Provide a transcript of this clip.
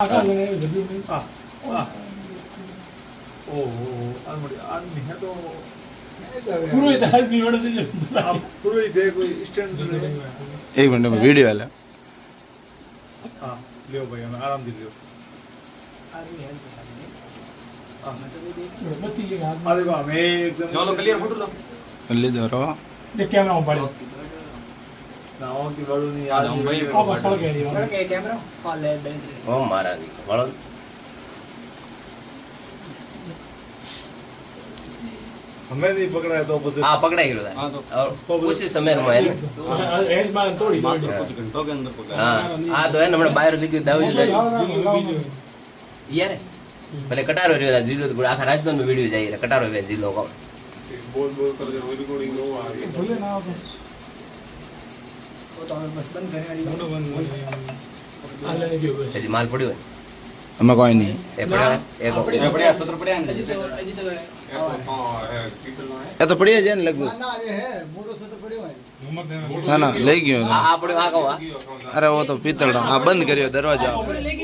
ઓહો આદમી હે તો પુરોહિત આદમી વડે થઈ જાય પુરોહિત है कोई स्टैंड एक मिनट में वीडियो वाला हाँ लियो भाई हमें आराम से लियो બધી એક હાથ अरे वाह मैं एकदम चलो क्लियर फोटो लो ले दो रो જે કેમેરા ઉપાડે नाओ की बड़ू नहीं हाँ, यार भाई, આ બસળ કે દી સર કે કેમેરો હા લે બેટરી ओ मारा नहीं वालो हमें नहीं पकड़ा है तो बस हाँ पकड़ा ही था हाँ, तो- और कुछ ही समय में है ना એસ માં તોડી मार દોડી दो कुछ घंटों के अंदर पकड़ा हाँ आ तो है ना हमारे बाहर लिखी दाऊ जी બીજું यार भले कटारो रहो था जिलो तो आखा राजस्थान में वीडियो जाई रहा कटारो वे जिलो को बोल बोल कर जो रिकॉर्डिंग लो आ रही ભૂલે ના આવે તો હવે બસ બંધ કરી આ લઈને ગયો બસ जी माल पड़ियो है हमें कोई नहीं ए पड़ियो है एक આપણે- बढ़िया सत्र बढ़िया હજી તો ये तो बढ़िया है लगभग ના ના એ હે મોટો થતો પડ્યો હોય ना ना ले गयो आ पड़ियो आ को अरे वो तो पीतल हाँ बंद करियो दरवाजा આપણે લઈ